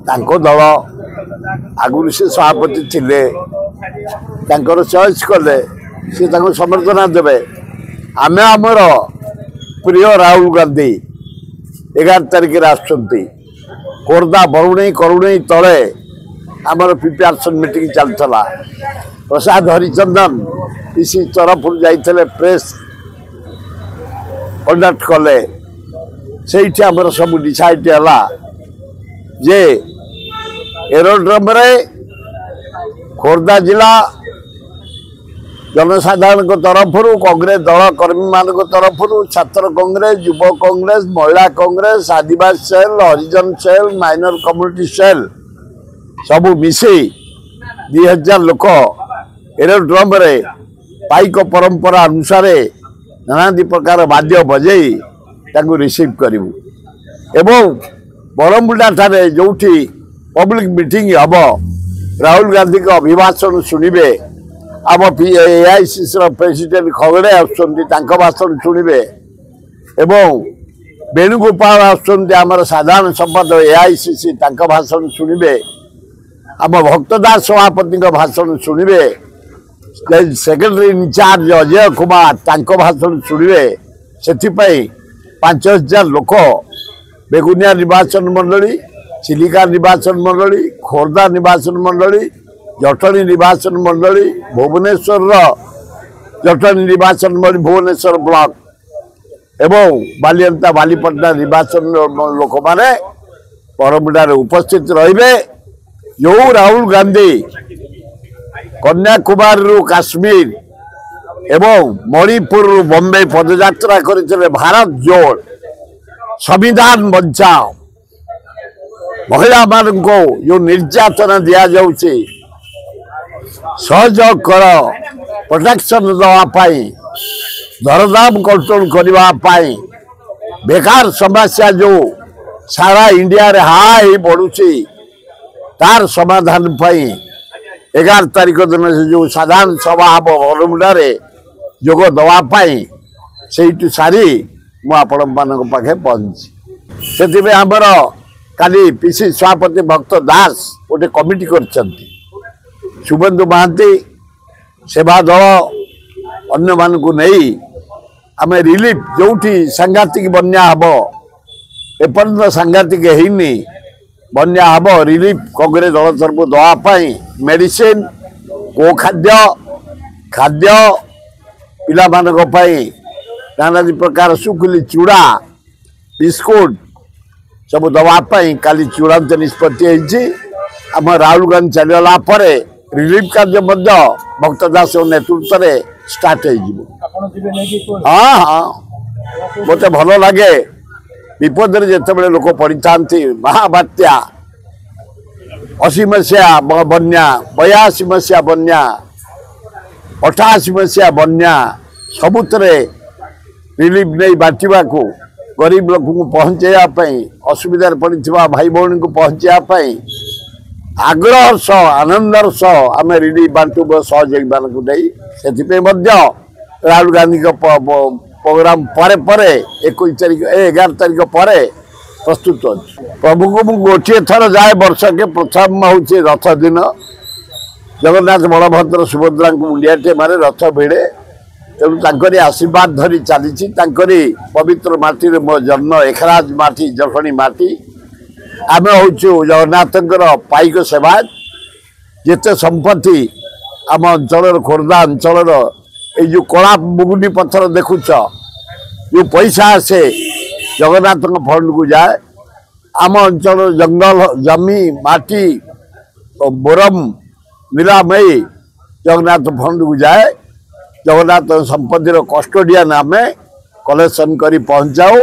दल आगुरी से सभापति थिले चॉइस कले सी समर्थना देवे आमे आमर प्रिय राहुल गांधी 11 तारिख आसुंती खोर्धा बरुणई करुणई तले आमर प्रिपेरेसन मीटिंग चलता प्रसाद हरिचंदन इसी तरफ जाइए प्रेस कंडक्ट कले से सब डिसाइड है जे एरोड्रम रे खोर्धा जिला जनसाधारण तरफ कांग्रेस दल कर्मी मान तरफ छात्र कांग्रेस युव कांग्रेस महिला कांग्रेस आदिवासी सेल हरिजन सेल माइनर कम्युनिटी सेल सबू मिसे 2000 लोक एरोड्रम रे पाइक परंपरा अनुसार नाना प्रकार वाद्य बजई रिसीव करूँ एवं बरमुंडा ठारे जो पब्लिक मीटिंग हम राहुल गांधी का अभिभाषण शुणिबे आम एआईसीसी प्रेसिडेंट खगड़े आसन शुणिबे एवं वेणुगोपाल आमर साधारण संपादक एआईसीसी भाषण शुणिबे आम भक्तदास सभापति भाषण शुणिबे सेक्रेटरी इनचार्ज अजय कुमार भाषण शुणिबे से 5000 लोक बेगुनिया निर्वाचन मंडली चिलिका निर्वाचन मंडली खोर्धा निर्वाचन मंडली जटणी निर्वाचन मंडली भुवनेश्वर जटणी निर्वाचन मंडली भुवनेश्वर ब्लॉक एवं बालियंता बालीपटना निर्वाचन लोक माने बरमुंडारे उपस्थित रहिबे। जो राहुल गांधी कन्याकुमारी काश्मीर एवं मणिपुर बॉम्बे पदयात्रा करते भारत जोड़ संविधान बचाओ महिला मान को जो निर्यातना दि जाऊँगी सहयोग कर प्रोटेक्शन दवापाई दरदाम कंट्रोल करने बेकार समस्या जो सारा इंडिया रे हाई बढ़ुची तार समाधान पाई 11 तारिख दिन से जो साधारण सभा हम बरमुंडारे जोग दवापाई से सारी मुझे पहुंची से आमर काली पीसी सभापति भक्त दास गोटे कमिटी कर शुभेन्दु महांती सेवा दल अन्य मान को नहीं आम रिलीफ जो सांघातिक बन्या हम एपर्यंत सांघातिक होनी बन्या हम रिलीफ कांग्रेस दल तरफ दवापाई मेडिसिन गो खाद्य खाद्य पिला नाना प्रकार सुखिली चूड़ा बिस्कुट सब दवापाई काली चूड़ांत निष्पत्ति आम राहुल गांधी चलगला रिलीफ कार्य भक्तदास नेतृत्व में स्टार्ट हो हाँ हाँ मत भल लगे विपद जिते लोक पड़ी था महाबात्या 80 मसीहा बन्या 82 मसीहा बन्या 88 मसीहा बन्या सबुतरे रिलीफ नहीं बांटा को गरीब लोक को पहुँचाई असुविधा पड़ा भाई भौणी को पहुँचाई आग्रह सह आनंदर सह आम रिलीफ बांटू सहयोगी मानक से राहुल गांधी प्रोग्राम पर 21 तारिख 11 तारिख पर प्रस्तुत अच्छे प्रभु को गोटे थर जाए वर्ष के प्रथम हूँ रथ दिन जगन्नाथ बलभद्र सुभद्रा मुंडियाटे मारे रथ भिड़े तेणु आशीर्वाद धरी चली पवित्र माटी मो जन्म एखराज माटी जटणी माटी आम हूँ जगन्नाथ पाइक सेवा जिते संपत्ति आम अंचल खोर्धा अंचल जो कला मुगुनी पत्थर देखुच जो पैसा आसे जगन्नाथ फंड को जाए आम अंचल जंगल जमी माटी बोरम नीलामयी जगन्नाथ फंड को जाए जगन्नाथ संपत्तिर कस्टोडियन आम कलेक्शन कर पहुँचाओ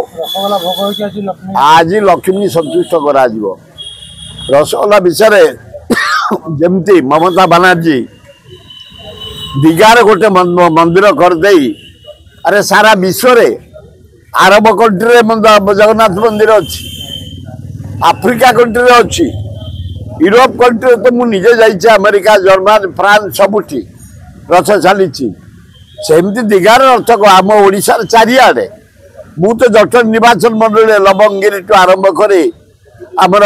आज लक्ष्मी संतुष्ट करा रसगोल्ला विषय जमती ममता बनर्जी दीगार गोटे मंदिर करदे अरे सारा विश्व रे आरब कंट्री जगन्नाथ मंदिर अच्छी आफ्रिका कंट्री अच्छी यूरोप कंट्री तो मुझे जाइए अमेरिका जर्मन फ्रांस सबुठी रथ चली सेमती दीगार रथ को आम ओडिशा चारिआडे मु तो जटणी निर्वाचन मंडल लवंगिरी टू आरंभ कर आमर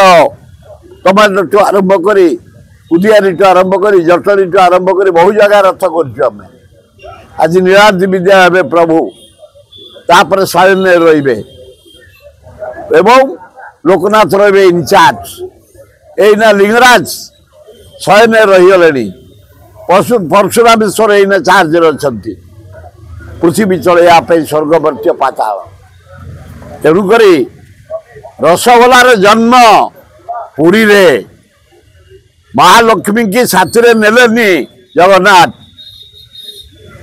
ତମାଟୋ ଆରମ୍ଭ କରି ଉଦିଆରିଠୁ ଆରମ୍ଭ କରି ଜଟଣୀଠୁ ଆରମ୍ଭ କରି ବହୁ ଜାଗା ରଥ କରୁଛୁ ଆମେ। ଆଜି ନୀଳାଦ୍ରି ବିଦ୍ୟା ହେବେ ପ୍ରଭୁ, ତାପରେ ଶୟନରେ ରହିବେ ଏବଂ ଲୋକନାଥ ରହିବେ ଇନଚାର୍ଜ। ଏଇନା ଲିଙ୍ଗରାଜ ଶୟନରେ ରହିଗଲେଣି, ପରଶୁରାମେଶ୍ୱର ଏଇନା ଚାର୍ଜରେ ଅଛନ୍ତି। ପୃଥିବୀ ଚଳେଇବା ପାଇଁ ସ୍ୱର୍ଗ ମର୍ତ୍ତ୍ୟ ପାତାଳ। ତେଣୁକରି ରସଗୋଲାର ଜନ୍ମ ପୁରୀରେ, ମହାଲକ୍ଷ୍ମୀ କି ସାଥିରେ ନେଲେନି ଜଗନ୍ନାଥ,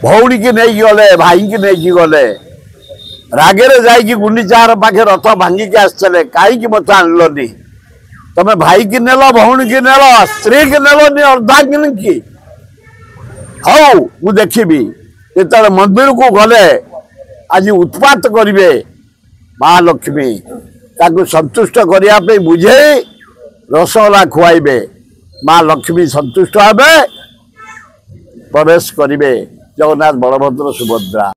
ଭଉଣୀକି ନେଇକି ଗଲେ, ଭାଇକି ନେଇକି ଗଲେ। ରାଗରେ ଯାଇକି ଗୁଣ୍ଡିଚାର ପାଖେ ରଥ ଭାଙ୍ଗିକି ଆସିଥିଲେ, କାହିଁକି ମୋତେ ଆଣିଲନି? ତମେ ଭାଇକି ନେଲ, ଭଉଣୀକି ନେଲ, ସ୍ତ୍ରୀକି ନେଲନି ଅର୍ଦ୍ଧାଙ୍ଗିନୀ। ହଉ ମୁଁ ଦେଖିବି। ଯେତେବେଳେ ମନ୍ଦିରକୁ ଗଲେ ଆଜି ଉତ୍ପାତ କରିବେ ମହାଲକ୍ଷ୍ମୀ, ତାକୁ ସନ୍ତୁଷ୍ଟ କରିବା ପାଇଁ ବୁଝେଇ ରସଗୋଲା ଖୁଆଇବେ। ମା ଲକ୍ଷ୍ମୀ ସନ୍ତୁଷ୍ଟ ହେବେ, ପ୍ରବେଶ କରିବେ ଜଗନ୍ନାଥ ବଳଭଦ୍ର ସୁଭଦ୍ରା।